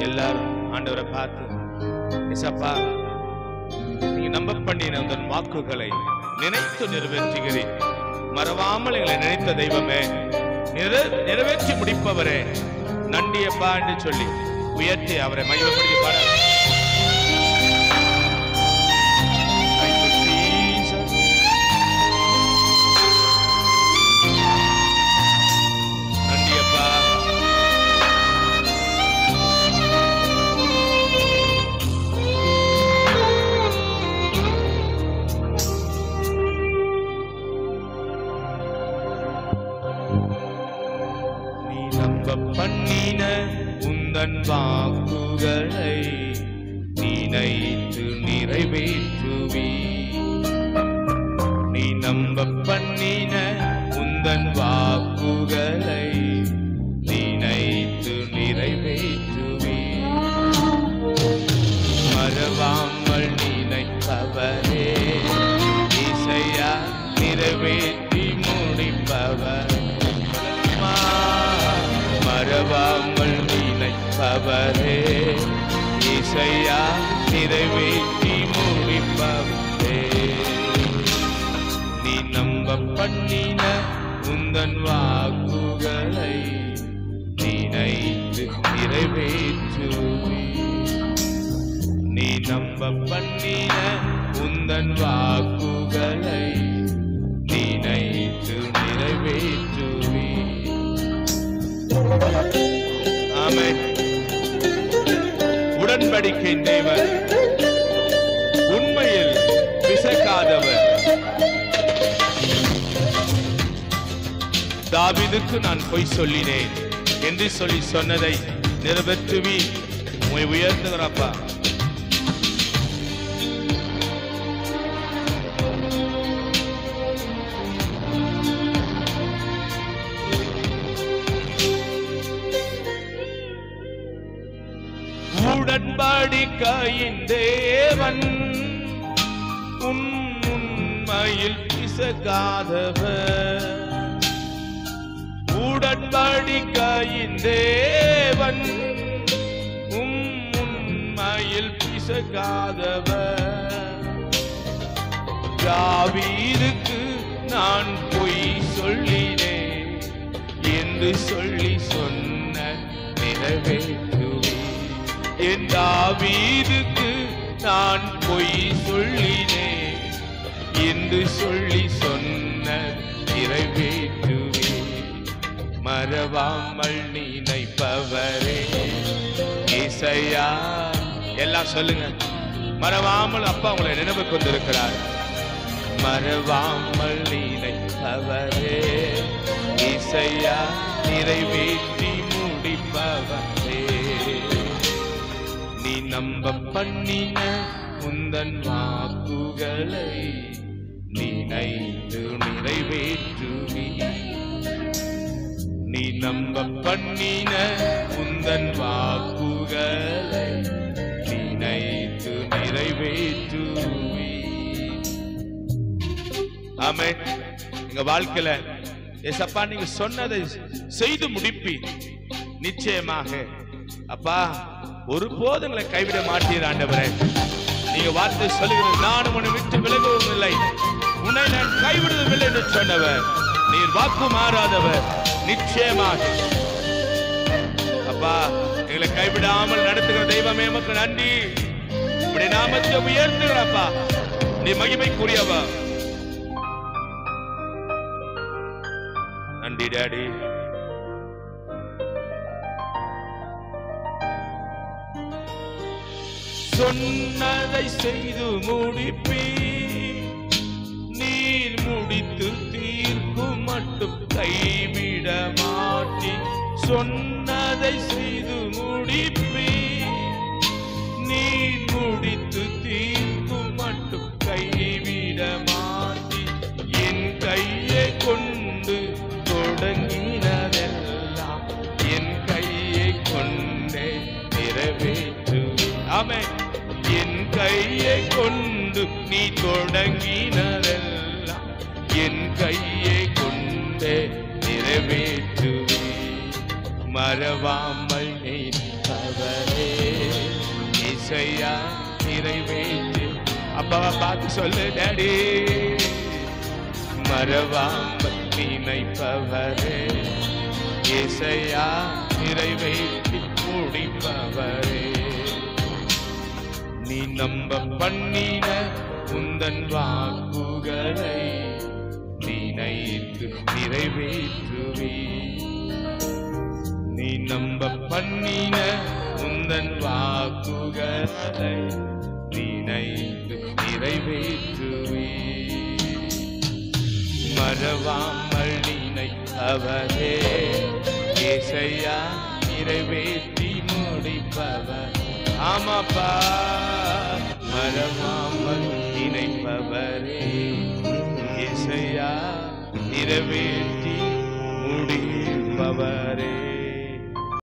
எல்லாரும் ஆண்டவரை பார்த்து, இயேசப்பா நீங்க நம்ப பண்ணின உங்கள் வாக்குகளை நினைத்து நிறைவேற்றுகிறேன். மறவாமல் எங்களை நினைத்த தெய்வமே, நிறைவேற்றி முடிப்பவரே நன்றியப்பா என்று சொல்லி உயர்த்தி அவரை மகிமைப்படுத்தி பாட. பண்ணின உந்தன் வாக்குகளை நினைத்து நிறைவேற்றுவி. நீ நம்ப பண்ணின உந்தன் வாக்குகளை நினைத்து நிறைவேற்றுவி. மறவாமல் நினைப்பவரே இசையா நிறைவேற்றி முடிப்பவர். மறவாமல் நினைப்பவரே இசையா நிறைவேற்றி முடிப்பவரே. நீ நம்ப பண்ணின உந்தன் வாக்குகளை நினைத்து நிறைவேற்றுவி. நீ நம்ப பண்ணின உந்தன் வாக்குகளை நினைத்து நிறைவேற்றுவி. ஆமென். உடன்படிக்கை தேவன், உண்மையில் பிசகாதவர். தாவீதுக்கு நான் பொய் சொல்லினேன் என்று சொல்லி சொன்னதை நிறைவேற்றுவி. உம்மை உயர்த்துகிறப்பா. உடன்படிக்கையின் தேவன் உண்மையில் பிசகாதவர். உடன்படிக்கையின் தேவன் உண்மையில் பிசகாதவர். தாவீதுக்கு நான் பொய் சொல்லினேன் என்று சொல்லி சொன்ன நிறைவேற்றுவே. என் தாவீதுக்கு நான் பொய் சொல்லினேன் என்று சொல்லி சொன்ன நிறைவேற்றுவே. மறவாமல் நினைப்பவரே இசையா. எல்லாம் சொல்லுங்க. மறவாமல் அப்பா உங்களை நினைவு கொண்டிருக்கிறார். மறவாமல் நினைப்பவரே இசையா நிறைவேற்றி முடிப்பவரே. நீ நம்ப பண்ணின உந்தன் வாக்குகளை நினைத்து நிறைவேற்றுவி. நீ நம்ப பண்ணின உந்தன் வாக்குகளை நினைத்து நிறைவேற்றுவி. ஆமென். எங்க வாழ்க்கையில ஏசப்பா நீங்க சொன்னதை செய்து முடிப்பி. நிச்சயமாக அப்பா ஒருபோதும் எங்களை கைவிட மாட்டீர் ஆண்டவரே. நீங்க வார்த்தை சொல்லுகிறது, நானும் உன்னை விட்டு விலகுவதும் இல்லை, உன்னை நான் கைவிடுவதும் இல்லை என்று சொன்னவர். நீர் வாக்கு மாறாதவர். நிச்சயமாக அப்பா எங்களை கைவிடாமல் நடத்துகிற தெய்வமே உமக்கு நன்றி. இப்படி நாமத்தை உயர்த்துகிறப்பா. நீ மகிமைக்குரியவா. நன்றி டாடி. சொன்னதை செய்து முடிப்பி. நீர் முடித்து தீர்க்கும் மட்டும் கைவிட மாட்டி. சொன்னதை செய்து முடிப்பி. நீர் முடித்து தீர்க்கும் மட்டும் கைவிட மாட்டி. என் கையை கொண்டு தொடங்கினதெல்லாம் என் கையை கொண்டே நிறைவேற்று. ஆமென். என் கையை கொண்டு நீ தொடங்கினதெல்லாம் என் கையை கொண்டே நிறைவேற்றுவே. மறவாமல் நினைப்பவரே ஏசையா நிறைவேற்றி. அப்பாவை பார்த்து சொல்லு டாடி. மறவாமல் நினைப்பவரே, ஏசையா நிறைவேற்றி முடிப்பவரே. நீ நம்ப பண்ணின உந்தன் வாக்குகளை நினைத்து நிறைவேற்றுவே. நீ நம்ப பண்ணின உந்தன் வாக்குகளை நினைத்து நிறைவேற்றுவே. மறவாமல் நினைப்பவரே, ஏசையா நிறைவேற்றி முடிப்பவர். ஆமாப்பா, மறவாமல் நினைப்பவரே, ஏசையா நிறைவேற்றி முடிப்பவரே.